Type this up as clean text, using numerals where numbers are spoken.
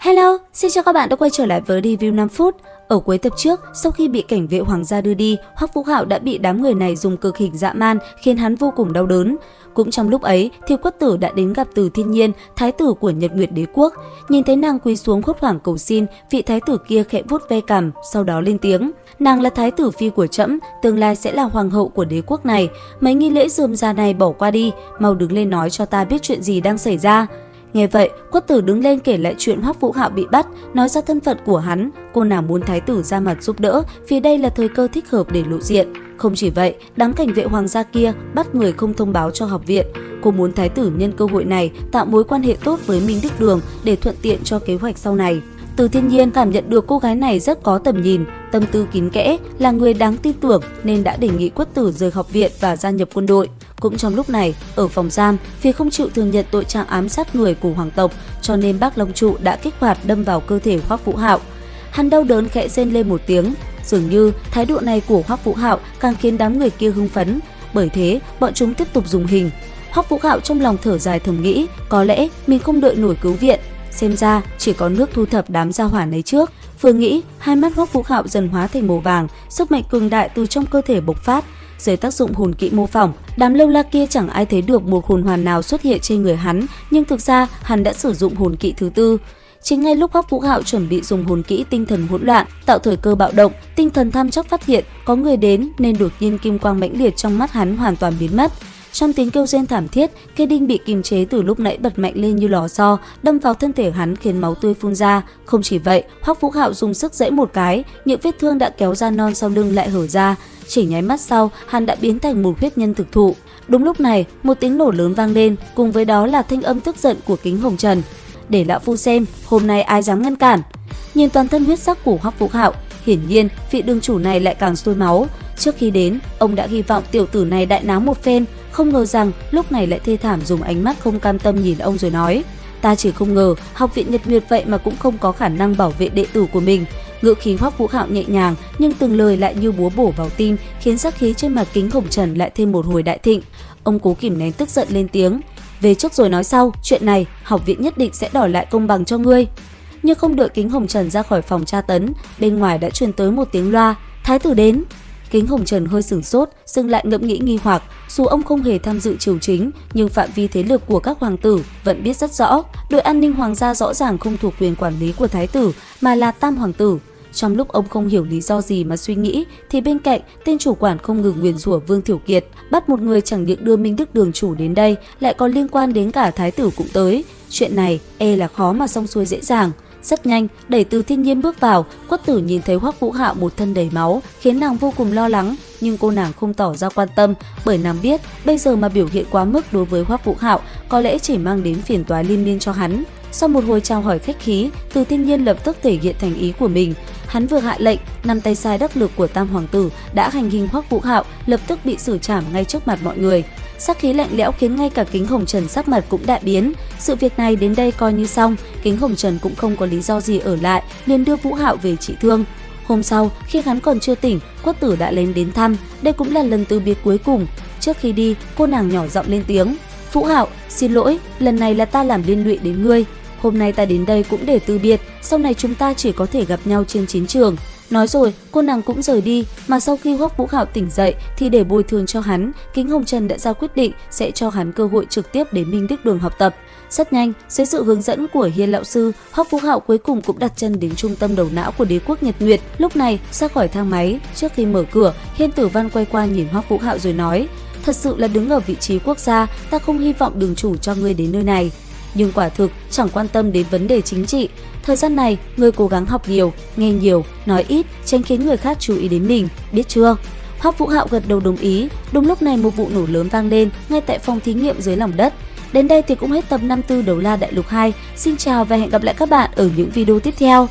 Hello, xin chào các bạn đã quay trở lại với review 5 phút. Ở cuối tập trước, sau khi bị cảnh vệ hoàng gia đưa đi, Hoắc Vũ Hạo đã bị đám người này dùng cực hình dã man khiến hắn vô cùng đau đớn. Cũng trong lúc ấy, Thiêu Quất Tử đã đến gặp Từ Thiên Nhiên, thái tử của Nhật Nguyệt Đế quốc. Nhìn thấy nàng quỳ xuống hốt hoảng cầu xin, vị thái tử kia khẽ vuốt ve cằm, sau đó lên tiếng: "Nàng là thái tử phi của trẫm, tương lai sẽ là hoàng hậu của đế quốc này. Mấy nghi lễ rườm rà này bỏ qua đi, mau đứng lên nói cho ta biết chuyện gì đang xảy ra." Nghe vậy, Quất Tử đứng lên kể lại chuyện Hoắc Vũ Hạo bị bắt, nói ra thân phận của hắn. Cô nàng muốn thái tử ra mặt giúp đỡ, vì đây là thời cơ thích hợp để lộ diện. Không chỉ vậy, đám cảnh vệ hoàng gia kia bắt người không thông báo cho học viện. Cô muốn thái tử nhân cơ hội này tạo mối quan hệ tốt với Minh Đức Đường để thuận tiện cho kế hoạch sau này. Từ Thiên Nhiên cảm nhận được cô gái này rất có tầm nhìn, tâm tư kín kẽ, là người đáng tin tưởng nên đã đề nghị Quất Tử rời học viện và gia nhập quân đội. Cũng trong lúc này, ở phòng giam, vì không chịu thừa nhận tội trạng ám sát người của hoàng tộc, cho nên bác Long Trụ đã kích hoạt đâm vào cơ thể Hoắc Vũ Hạo. Hắn đau đớn khẽ rên lên một tiếng, dường như thái độ này của Hoắc Vũ Hạo càng khiến đám người kia hưng phấn, bởi thế bọn chúng tiếp tục dùng hình. Hoắc Vũ Hạo trong lòng thở dài thầm nghĩ, có lẽ mình không đợi nổi cứu viện, xem ra chỉ có nước thu thập đám gia hỏa này trước. Vừa nghĩ, hai mắt Hoắc Vũ Hạo dần hóa thành màu vàng, sức mạnh cường đại từ trong cơ thể bộc phát. Dưới tác dụng hồn kỹ mô phỏng, đám lâu la kia chẳng ai thấy được một hồn hoàn nào xuất hiện trên người hắn, nhưng thực ra hắn đã sử dụng hồn kỹ thứ tư. Chính ngay lúc Hoắc Vũ Hạo chuẩn bị dùng hồn kỹ tinh thần hỗn loạn, tạo thời cơ bạo động, tinh thần tham chắc phát hiện có người đến nên đột nhiên kim quang mãnh liệt trong mắt hắn hoàn toàn biến mất. Trong tiếng kêu rên thảm thiết, cây đinh bị kìm chế từ lúc nãy bật mạnh lên như lò xo, đâm vào thân thể hắn khiến máu tươi phun ra. Không chỉ vậy, Hoắc Vũ Hạo dùng sức giãy một cái, những vết thương đã kéo ra non sau lưng lại hở ra. Chỉ nháy mắt sau, hắn đã biến thành một huyết nhân thực thụ. Đúng lúc này, một tiếng nổ lớn vang lên, cùng với đó là thanh âm tức giận của Kính Hồng Trần. "Để lão phu xem, hôm nay ai dám ngăn cản." Nhìn toàn thân huyết sắc của Hoắc Vũ Hạo, hiển nhiên vị đường chủ này lại càng sôi máu. Trước khi đến, ông đã hy vọng tiểu tử này đại náo một phen, không ngờ rằng lúc này lại thê thảm dùng ánh mắt không cam tâm nhìn ông rồi nói: "Ta chỉ không ngờ học viện Nhật Nguyệt vậy mà cũng không có khả năng bảo vệ đệ tử của mình." Ngữ khí Hoắc Vũ Hạo nhẹ nhàng, nhưng từng lời lại như búa bổ vào tim, khiến sát khí trên mặt Kính Hồng Trần lại thêm một hồi đại thịnh. Ông cố kìm nén tức giận lên tiếng: "Về trước rồi nói sau, chuyện này học viện nhất định sẽ đòi lại công bằng cho ngươi." Nhưng không đợi Kính Hồng Trần ra khỏi phòng tra tấn, bên ngoài đã truyền tới một tiếng loa: "Thái tử đến." Kính Hồng Trần hơi sửng sốt, dừng lại ngẫm nghĩ nghi hoặc. Dù ông không hề tham dự triều chính, nhưng phạm vi thế lực của các hoàng tử vẫn biết rất rõ. Đội an ninh hoàng gia rõ ràng không thuộc quyền quản lý của thái tử, mà là tam hoàng tử. Trong lúc ông không hiểu lý do gì mà suy nghĩ, thì bên cạnh tên chủ quản không ngừng nguyền rủa Vương Thiểu Kiệt, bắt một người chẳng những đưa Minh Đức Đường chủ đến đây, lại còn liên quan đến cả thái tử cũng tới. Chuyện này là khó mà xong xuôi dễ dàng. Rất nhanh, đẩy Từ Thiên Nhiên bước vào, Quất Tử nhìn thấy Hoắc Vũ Hạo một thân đầy máu, khiến nàng vô cùng lo lắng, nhưng cô nàng không tỏ ra quan tâm, bởi nàng biết bây giờ mà biểu hiện quá mức đối với Hoắc Vũ Hạo có lẽ chỉ mang đến phiền toái liên miên cho hắn. Sau một hồi chào hỏi khách khí, Từ Thiên Nhiên lập tức thể hiện thành ý của mình. Hắn vừa hạ lệnh, năm tay sai đắc lực của tam hoàng tử đã hành hình Hoắc Vũ Hạo lập tức bị xử trảm ngay trước mặt mọi người. Sắc khí lạnh lẽo khiến ngay cả Kính Hồng Trần sắc mặt cũng đại biến. Sự việc này đến đây coi như xong, Kính Hồng Trần cũng không có lý do gì ở lại, liền đưa Vũ Hạo về trị thương. Hôm sau, khi hắn còn chưa tỉnh, Quất Tử đã đến thăm, đây cũng là lần từ biệt cuối cùng. Trước khi đi, cô nàng nhỏ giọng lên tiếng: "Vũ Hạo, xin lỗi, lần này là ta làm liên lụy đến ngươi. Hôm nay ta đến đây cũng để từ biệt, sau này chúng ta chỉ có thể gặp nhau trên chiến trường." Nói rồi, cô nàng cũng rời đi, mà sau khi Hoắc Vũ Hạo tỉnh dậy thì để bồi thường cho hắn, Kính Hồng Trần đã ra quyết định sẽ cho hắn cơ hội trực tiếp đến Minh Đức Đường học tập. Rất nhanh, dưới sự hướng dẫn của Hiên lão sư, Hoắc Vũ Hạo cuối cùng cũng đặt chân đến trung tâm đầu não của đế quốc Nhật Nguyệt. Lúc này, ra khỏi thang máy, trước khi mở cửa, Hiên Tử Văn quay qua nhìn Hoắc Vũ Hạo rồi nói: "Thật sự là đứng ở vị trí quốc gia, ta không hy vọng đường chủ cho ngươi đến nơi này. Nhưng quả thực chẳng quan tâm đến vấn đề chính trị. Thời gian này, ngươi cố gắng học nhiều, nghe nhiều, nói ít, tránh khiến người khác chú ý đến mình, biết chưa?" Hoắc Vũ Hạo gật đầu đồng ý. Đúng lúc này một vụ nổ lớn vang lên ngay tại phòng thí nghiệm dưới lòng đất. Đến đây thì cũng hết tập 54 Đấu La Đại Lục 2. Xin chào và hẹn gặp lại các bạn ở những video tiếp theo.